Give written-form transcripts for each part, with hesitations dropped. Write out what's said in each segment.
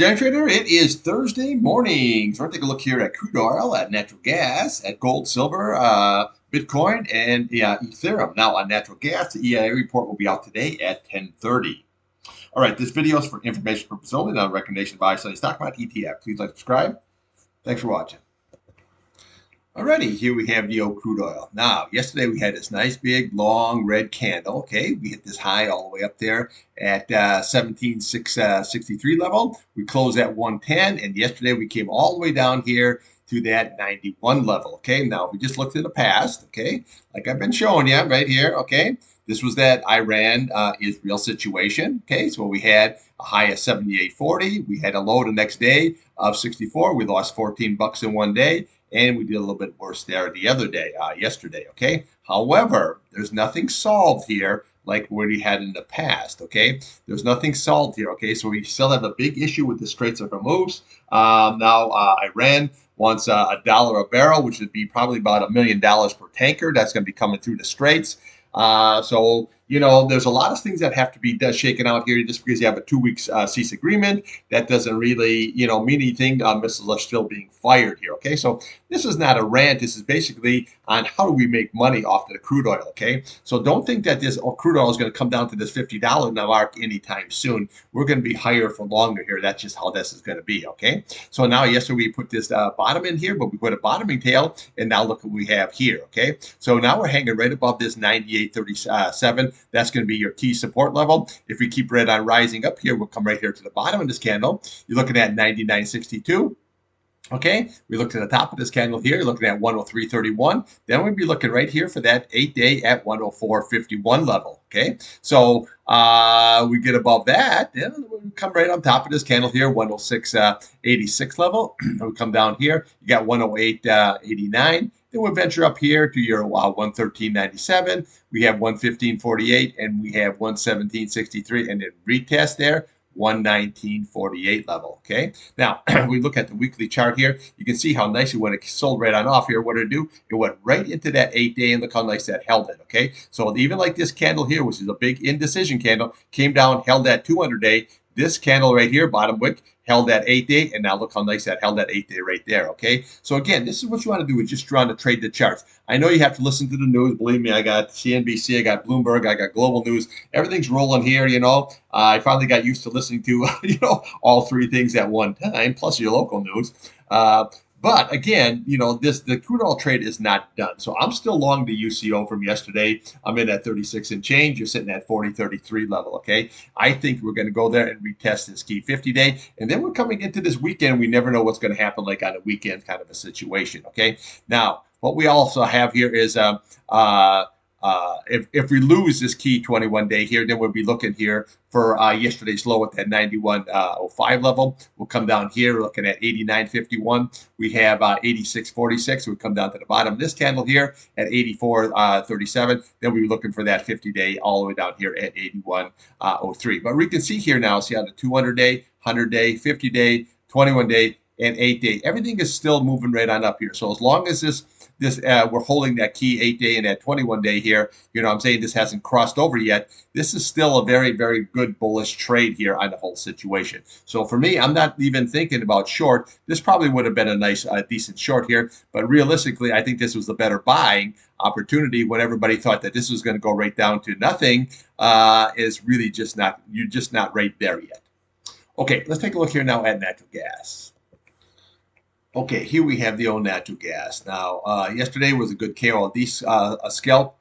is Irontrader. It is Thursday morning. So we're going to take a look here at crude oil, at natural gas, at gold, silver, Bitcoin, and Ethereum. Now on natural gas, the EIA report will be out today at 10:30. All right, this video is for information purposes only, not a recommendation of buy, selling stock market ETF. Please like, subscribe. Thanks for watching. Alrighty, here we have the old crude oil. Now, yesterday we had this nice big long red candle. Okay, we hit this high all the way up there at 17,663 level. We closed at 110, and yesterday we came all the way down here to that 91 level. Okay, now if we just looked in the past, okay, like I've been showing you right here, okay, this was that Iran-Israel situation. Okay, so we had a high of 78.40. We had a low the next day of 64. We lost 14 bucks in one day. And we did a little bit worse there the other day, yesterday, okay? However, there's nothing solved here like what we had in the past, okay? There's nothing solved here, okay? So we still have a big issue with the Straits of Hormuz. Now, Iran wants $1 a barrel, which would be probably about $1 million per tanker. That's going to be coming through the Straits. So, you know, there's a lot of things that have to be shaken out here. Just because you have a 2-week cease agreement, that doesn't really, you know, mean anything. Missiles are still being fired here, okay? So this is not a rant. This is basically on how do we make money off the crude oil, okay? So don't think that this crude oil is going to come down to this $50 mark anytime soon. We're going to be higher for longer here. That's just how this is going to be, okay? So now yesterday we put this bottom in here, but we put a bottoming tail, and now look what we have here, okay? So now we're hanging right above this 98.37. That's going to be your key support level. If we keep red on rising up here, we'll come right here to the bottom of this candle. You're looking at 99.62. Okay, we look to the top of this candle here, you're looking at 103.31. Then we'd be looking right here for that 8-day at 104.51 level. Okay, so we get above that, then we come right on top of this candle here, 106.86 level. We come down here, you got 108.89. Then we'll venture up here to your 113.97. We have 115.48, and we have 117.63, and then retest there. 119.48 level. Okay, now we look at the weekly chart here. You can see how nicely when it sold right on off here, what did it do? It went right into that 8-day, and look how nice that held it. Okay, so even like this candle here, which is a big indecision candle, came down, held that 200-day. This candle right here, bottom wick, held that 8-day, and now look how nice that held that 8-day right there, okay? So again, this is what you want to do, is just trying to trade the charts. I know you have to listen to the news. Believe me, I got CNBC, I got Bloomberg, I got Global News. Everything's rolling here, you know. I finally got used to listening to, you know, all three things at one time, plus your local news. But again, you know, the crude oil trade is not done. So I'm still long the UCO from yesterday. I'm in at 36 and change. You're sitting at 40.33 level, okay? I think we're going to go there and retest this key 50-day. And then we're coming into this weekend. We never know what's going to happen like on a weekend kind of a situation, okay? Now, what we also have here is if we lose this key 21-day here, then we'll be looking here for yesterday's low at that 91.05 level. We'll come down here looking at 89.51. We have 86.46. We'll come down to the bottom of this candle here at 84.37. Then we'll be looking for that 50-day all the way down here at 81.03. But we can see here now, see how the 200-day, 100-day, 50-day, 21-day, and 8-day, everything is still moving right on up here. So as long as this we're holding that key 8-day and that 21-day here, you know what I'm saying, this hasn't crossed over yet, this is still a very, very good bullish trade here on the whole situation. So for me, I'm not even thinking about short. This probably would have been a nice, decent short here, but realistically, I think this was the better buying opportunity when everybody thought that this was going to go right down to nothing. Is really just not, you're just not right there yet. Okay, let's take a look here now at natural gas. Okay, here we have the old natural gas. Now, yesterday was a good KOLD scalp.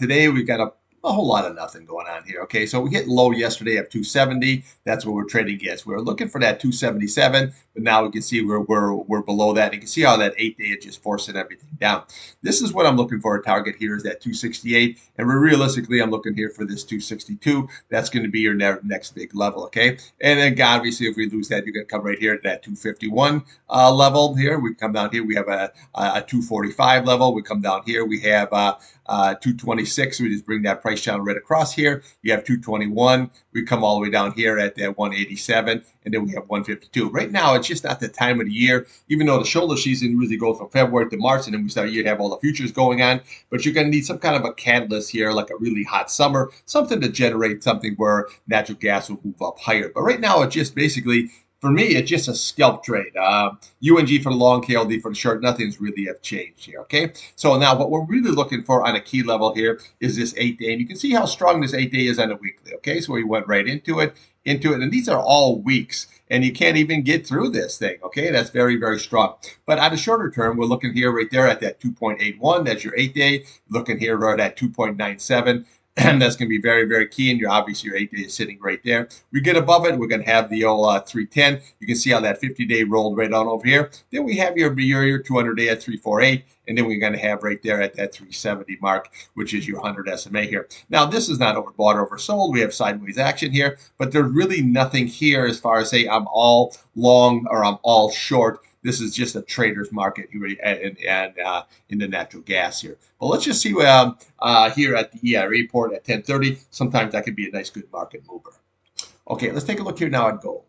Today we got a whole lot of nothing going on here. Okay, so we hit low yesterday of 270. That's what we're trading against. We're looking for that 277, but now we can see we're below that. You can see how that 8-day is just forcing everything down. This is what I'm looking for. A target here is that 268, and realistically, I'm looking here for this 262. That's going to be your next big level. Okay, and then obviously, if we lose that, you're going to come right here to that 251 level. Here we come down here. We have a 245 level. We come down here. We have 226. We just bring that price channel right across here. You have 221. We come all the way down here at that 187, and then we have 152. Right now, it's just not the time of the year, even though the shoulder season usually goes from February to March, and then we start you have all the futures going on. But you're going to need some kind of a catalyst here, like a really hot summer, something to generate something where natural gas will move up higher. But right now, it's just basically for me, it's just a scalp trade. UNG for the long, KLD for the short. Nothing's really have changed here. Okay. So now what we're really looking for on a key level here is this 8-day, and you can see how strong this 8-day is on a weekly. Okay. So we went right into it, and these are all weeks, and you can't even get through this thing. Okay. That's very, very strong. But on a shorter term, we're looking here right there at that 2.81. That's your 8-day. Looking here right at 2.97. And that's going to be very, very key. And obviously your 8-day is sitting right there. We get above it, we're going to have the old 310. You can see how that 50-day rolled right on over here. Then we have your 200-day at 348. And then we're going to have right there at that 370 mark, which is your 100 SMA here. Now, this is not overbought or oversold. We have sideways action here, but there's really nothing here as far as say I'm all long or I'm all short. This is just a trader's market here and in the natural gas here. But let's just see here at the EIA report at 10:30. Sometimes that could be a nice, good market mover. Okay, let's take a look here now at gold.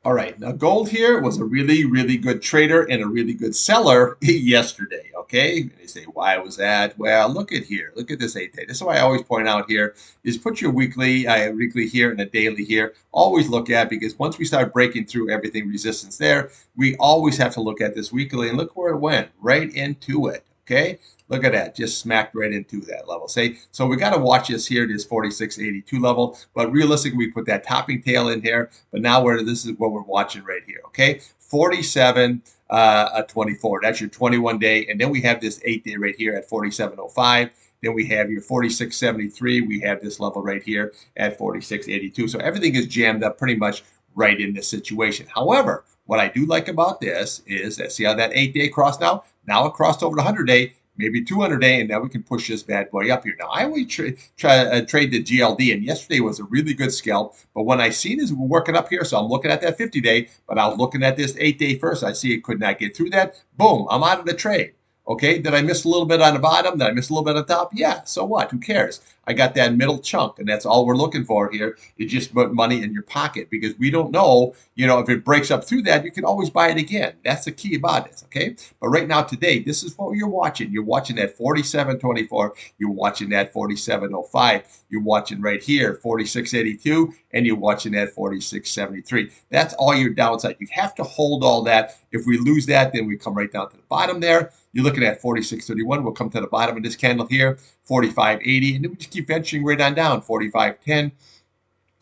All right, now gold here was a really, really good trader and a really good seller yesterday, okay? And you say, why was that? Well, look at here. Look at this 8-day. This is why I always point out here is put your weekly here and a daily here. Always look at, because once we start breaking through everything resistance there, we always have to look at this weekly, and look where it went, right into it, okay? Look at that, just smacked right into that level. So we got to watch this here, this 46.82 level. But realistically, we put that topping tail in here. But now this is what we're watching right here. Okay, 47.24. That's your 21-day, and then we have this 8-day right here at 47.05. Then we have your 46.73. We have this level right here at 46.82. So everything is jammed up pretty much right in this situation. However, what I do like about this is that see how that 8-day crossed now? Now it crossed over the 100-day. Maybe 200-day, and now we can push this bad boy up here. Now, I always trade the GLD, and yesterday was a really good scalp. But when I see this working up here, so I'm looking at that 50-day, but I was looking at this 8-day first. I see it could not get through that. Boom, I'm out of the trade. Okay, did I miss a little bit on the bottom? Did I miss a little bit on the top? Yeah, so what? Who cares? I got that middle chunk, and that's all we're looking for here. You just put money in your pocket, because we don't know, if it breaks up through that, you can always buy it again. That's the key about this, okay? But right now, today, this is what you're watching. You're watching that 47.24. You're watching that 47.05. You're watching right here, 46.82, and you're watching that 46.73. That's all your downside. You have to hold all that. If we lose that, then we come right down to the bottom there. You're looking at 46.31. We'll come to the bottom of this candle here, 45.80, and then we just keep venturing right on down, 45.10.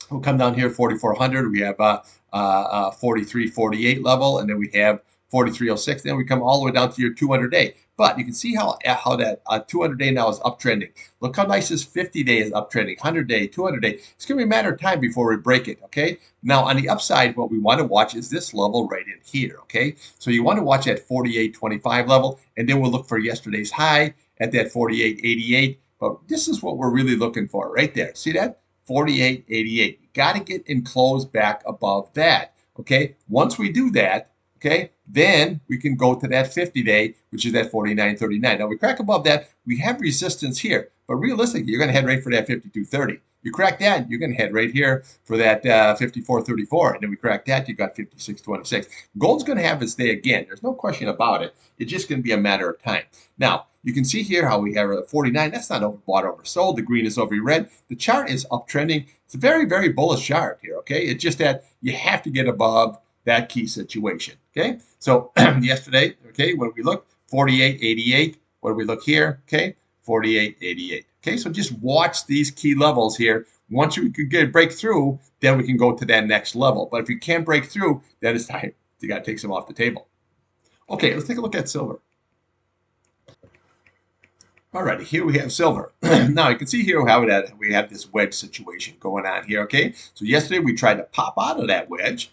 We'll come down here, 4,400. We have 43.48 level, and then we have 43.06. Then we come all the way down to your 200-day. But you can see how that 200-day now is uptrending. Look how nice this 50-day is uptrending, 100-day, 200-day. It's going to be a matter of time before we break it, okay? Now, on the upside, what we want to watch is this level right in here, okay? So you want to watch that 48.25 level, and then we'll look for yesterday's high at that 48.88. But this is what we're really looking for right there. See that? 48.88. You got to get in close back above that, okay? Once we do that, okay, then we can go to that 50-day, which is that 49.39. Now, we crack above that, we have resistance here. But realistically, you're going to head right for that 52.30. You crack that, you're going to head right here for that 54.34. And then we crack that, you got 56.26. Gold's going to have its day again. There's no question about it. It's just going to be a matter of time. Now, you can see here how we have a 49. That's not overbought or oversold. The green is over red. The chart is uptrending. It's a very, very bullish chart here, okay? It's just that you have to get above that key situation, okay? So yesterday, okay, when we look, 48.88. When we look here, okay, 48.88. Okay, so just watch these key levels here. Once you can get a breakthrough, then we can go to that next level. But if you can't break through, then it's time. You got to take some off the table. Okay, let's take a look at silver. All right, here we have silver. Now you can see here how we have this wedge situation going on here, okay? So yesterday we tried to pop out of that wedge,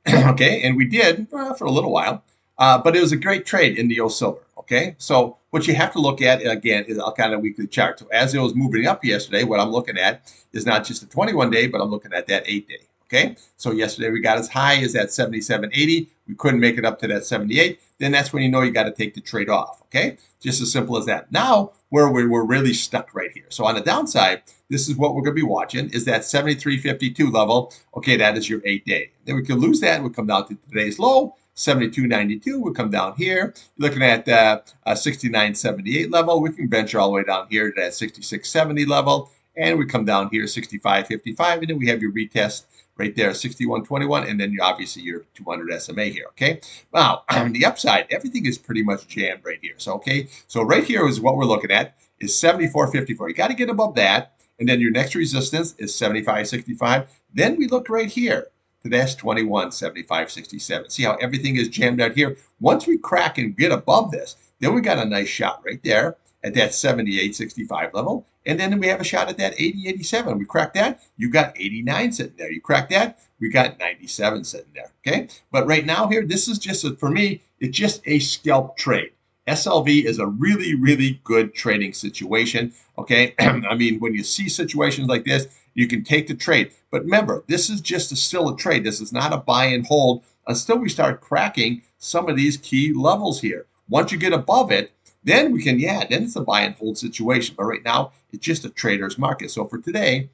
okay? And we did for a little while, but it was a great trade in the old silver, okay? So what you have to look at, again, is kind of weekly chart. So as it was moving up yesterday, what I'm looking at is not just a 21-day, but I'm looking at that 8-day, okay? So yesterday we got as high as that 77.80. We couldn't make it up to that 78. Then that's when you know you got to take the trade off, okay? Just as simple as that. Now, where we're really stuck right here. So on the downside, this is what we're going to be watching, is that 73.52 level. Okay, that is your 8-day. Then we can lose that. We'll come down to today's low, 72.92. We'll come down here. You're looking at 69.78 level. We can venture all the way down here to that 66.70 level. And we come down here, 65.55. And then we have your retest right there, 61.21, and then you obviously your 200 SMA here, okay? Now, on the upside, everything is pretty much jammed right here. So, okay, so right here is what we're looking at is 74.54. You got to get above that, and then your next resistance is 75.65. Then we look right here to that's 21.75.67. See how everything is jammed out here? Once we crack and get above this, then we got a nice shot right there at that 78.65 level. And then we have a shot at that 80.87. We crack that, you got 89 sitting there. You crack that, we got 97 sitting there. Okay. But right now here, this is just, for me, it's just a scalp trade. SLV is a really, really good trading situation. Okay. I mean, when you see situations like this, you can take the trade. But remember, this is just still a trade. This is not a buy and hold until we start cracking some of these key levels here. Once you get above it, then we can, then it's a buy and hold situation. But right now, it's just a trader's market. So for today,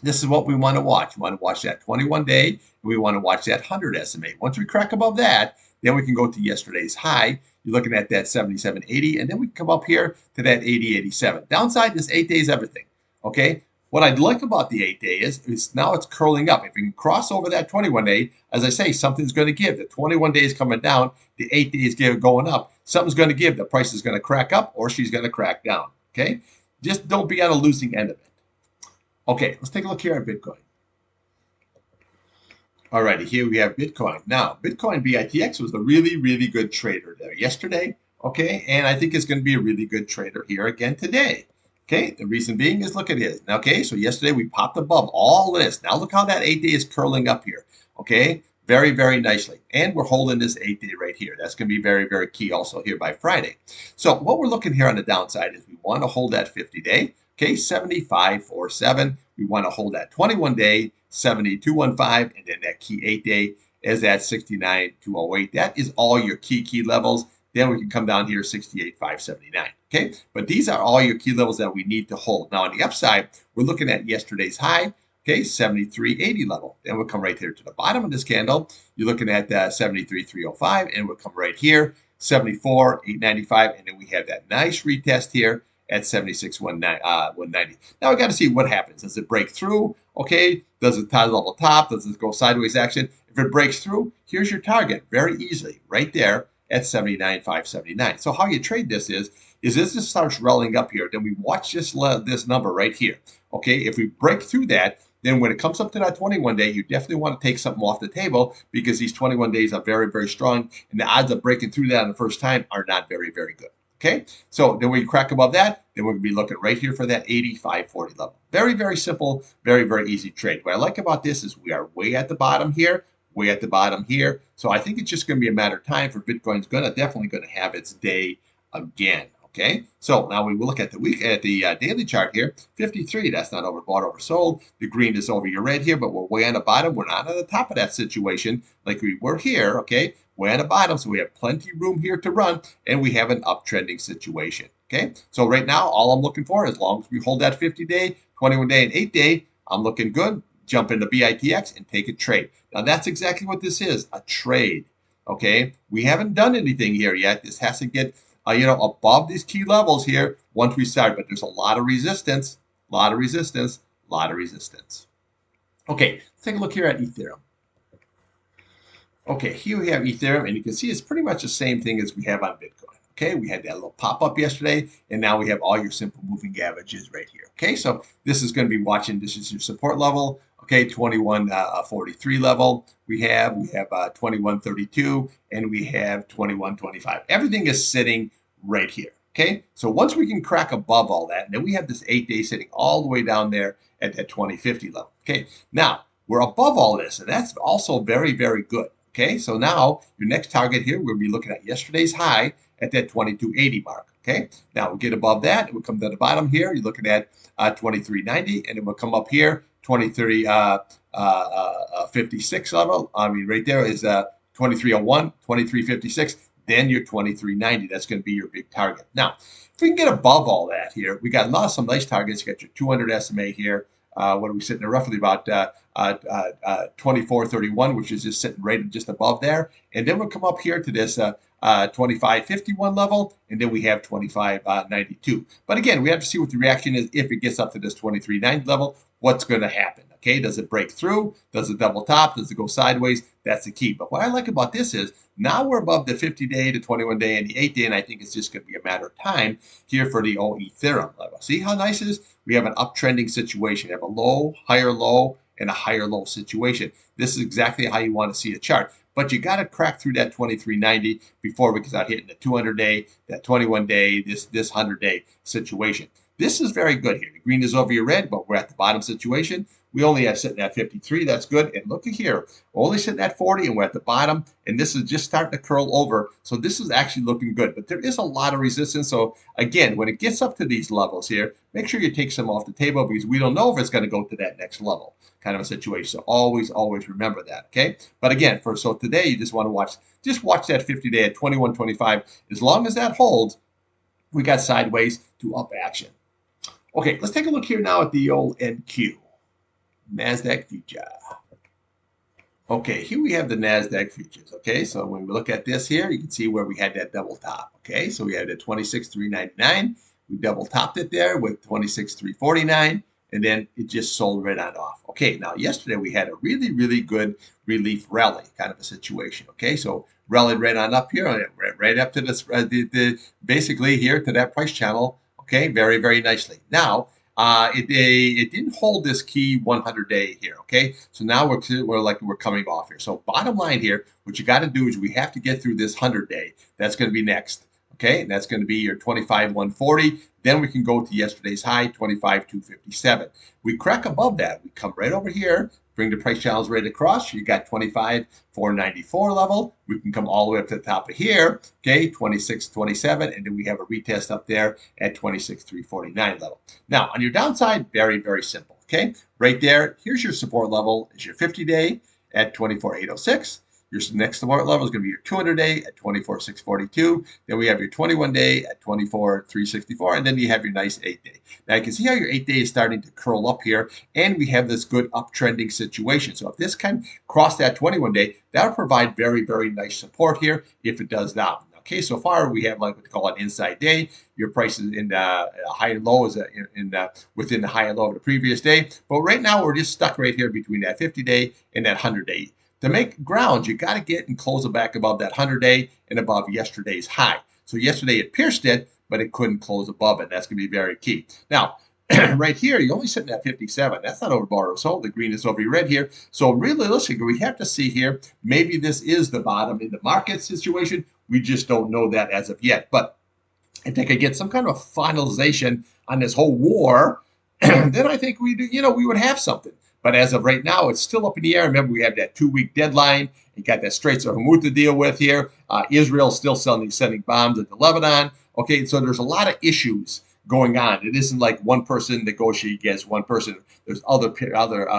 this is what we want to watch. We want to watch that 21-day, and we want to watch that 100 SMA. Once we crack above that, then we can go to yesterday's high. You're looking at that 77.80, and then we can come up here to that 80.87. Downside, this 8 days everything, okay? What I'd like about the 8 day is now it's curling up. If we can cross over that 21-day, as I say, something's going to give. The 21 days coming down, the 8 days going up. Something's going to give. The price is going to crack up or she's going to crack down, okay? Just don't be on a losing end of it. Okay, let's take a look here at Bitcoin. Alrighty, here we have Bitcoin. Now, Bitcoin BITX was a really, really good trader there yesterday, okay? And I think it's going to be a really good trader here again today. Okay, the reason being is look at it. Okay, so yesterday we popped above all this. Now look how that 8 day is curling up here. Okay, very, very nicely. And we're holding this 8 day right here. That's going to be very, very key also here by Friday. So what we're looking here on the downside is we want to hold that 50 day. Okay, 75.47. We want to hold that 21 day, 72.15. And then that key 8 day is at 69.208. That is all your key levels. Then we can come down here, 68.579. Okay, but these are all your key levels that we need to hold. Now on the upside, we're looking at yesterday's high, okay, 73.80 level. Then we'll come right here to the bottom of this candle. You're looking at 73.305, and we'll come right here, 74.895, and then we have that nice retest here at 76.190. Now we got to see what happens. Does it break through? Okay, does it tie level top? Does it go sideways action? If it breaks through, here's your target very easily right there at 79.579. So how you trade this is this just starts rolling up here. Then we watch this number right here. Okay, if we break through that, then when it comes up to that 21 day, you definitely want to take something off the table because these 21 days are very, very strong, and the odds of breaking through that on the first time are not very, very good. Okay, so then we crack above that, then we're going to be looking right here for that 85.40 level. Very, very simple, very, very easy trade. What I like about this is we are way at the bottom here, way at the bottom here. So I think it's just going to be a matter of time for Bitcoin's definitely going to have its day again. Okay, so now we will look at the daily chart here. 53, that's not overbought, oversold. The green is over your red here, but we're way on the bottom. We're not on the top of that situation like we were here. Okay, way on the bottom, so we have plenty of room here to run, and we have an uptrending situation. Okay, so right now, all I'm looking for, as long as we hold that 50-day, 21-day, and 8-day, I'm looking good. Jump into BITX and take a trade. Now that's exactly what this is, a trade. Okay, we haven't done anything here yet. This has to get above these key levels here once we start, but there's a lot of resistance, lot of resistance. Okay, let's take a look here at Ethereum. Okay, here we have Ethereum, and you can see it's pretty much the same thing as we have on Bitcoin. Okay, we had that little pop-up yesterday, and now we have all your simple moving averages right here. Okay, so this is going to be watching, this is your support level. Okay, 21.43 level. We have 21.32, and we have 21.25. Everything is sitting right here. Okay, so once we can crack above all that, and then we have this 8 day sitting all the way down there at that 20.50 level. Okay, now we're above all this, and that's also very, very good. Okay, so now your next target here, we'll be looking at yesterday's high at that 22.80 mark. Okay, now we get above that, it will come to the bottom here. You're looking at 23.90, and it will come up here 23.56 level. I mean, right there is 23.01, 23.56. Then your 23.90. That's going to be your big target. Now, if we can get above all that here, we got some nice targets. You got your 200 SMA here. What are we sitting at? Roughly about 24.31, which is just sitting right just above there. And then we'll come up here to this 25.51 level, and then we have 25.92. But again, we have to see what the reaction is if it gets up to this 23.90 level. What's going to happen? Okay, does it break through? Does it double top? Does it go sideways? That's the key. But what I like about this is now we're above the 50-day, the 21-day, and the 8-day, and I think it's just going to be a matter of time here for the old Ethereum level. See how nice it is? We have an uptrending situation. We have a low, higher low, and a higher low situation. This is exactly how you want to see a chart. But you got to crack through that 23.90 before we can start hitting the 200-day, that 21-day, this 100-day situation. This is very good here. The green is over your red, but we're at the bottom situation. We only are sitting at 53. That's good. And look at here. We're only sitting at 40, and we're at the bottom. And this is just starting to curl over. So this is actually looking good. But there is a lot of resistance. So again, when it gets up to these levels here, make sure you take some off the table because we don't know if it's going to go to that next level kind of a situation. So always remember that. Okay. But again, so today you just want to watch that 50-day at 21.25. As long as that holds, we got sideways to up action. Okay, let's take a look here now at the old NQ, NASDAQ future. Okay, here we have the NASDAQ futures. Okay, so when we look at this here, you can see where we had that double top. Okay, so we had the 26,399. We double topped it there with 26,349, and then it just sold right on off. Okay, now yesterday we had a really good relief rally kind of a situation. Okay, so rallied right on up here, right up to this, basically here to that price channel. Okay, very nicely. Now, it didn't hold this key 100-day here. Okay, so now we're coming off here. So bottom line here, what you got to do is we have to get through this 100-day. That's going to be next. Okay, and that's going to be your 25,140. Then we can go to yesterday's high, 25,257. We crack above that. We come right over here, bring the price channels right across. You got 25,494 level. We can come all the way up to the top of here, okay, 26,27, and then we have a retest up there at 26,349 level. Now, on your downside, very simple, okay? Right there, here's your support level. Is your 50-day at 24,806. Your next support level is going to be your 200-day at 24,642. Then we have your 21-day at 24,364. And then you have your nice 8-day. Now you can see how your 8-day is starting to curl up here. And we have this good uptrending situation. So if this can cross that 21-day, that'll provide very nice support here if it does that. Okay, so far we have like what they call an inside day. Your price is in high and low is within the high and low of the previous day. But right now we're just stuck right here between that 50-day and that 100-day. To make ground, you got to get and close it back above that 100-day and above yesterday's high. So yesterday it pierced it, but it couldn't close above it. That's going to be very key. Now, right here, you're only sitting at 57. That's not overbought or sold. The green is over your red here. So realistically, we have to see here, maybe this is the bottom in the market situation. We just don't know that as of yet. But if they could get some kind of finalization on this whole war, then I think we would have something. But as of right now, it's still up in the air. Remember, we have that 2-week deadline. You got that Straits of Hormuz to deal with here. Israel's still sending bombs into Lebanon. Okay, so there's a lot of issues going on. It isn't like one person negotiating against one person. There's other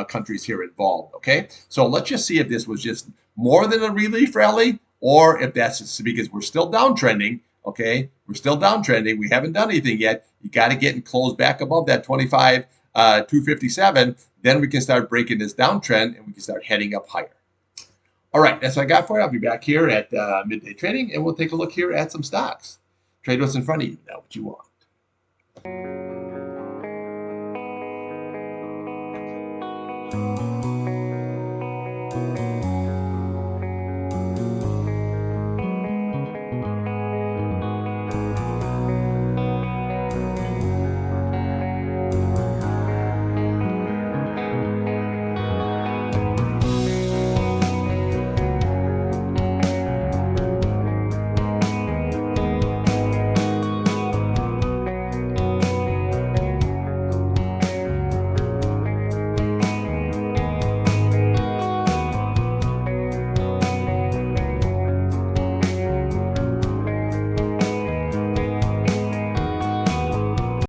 countries here involved. Okay, so let's just see if this was just more than a relief rally, or if that's just because we're still downtrending. Okay, we're still downtrending. We haven't done anything yet. You got to get and close back above that 25,257. Then we can start breaking this downtrend and we can start heading up higher. All right, that's what I got for you. I'll be back here at midday trading, and we'll take a look here at some stocks. Trade what's in front of you, not what you want.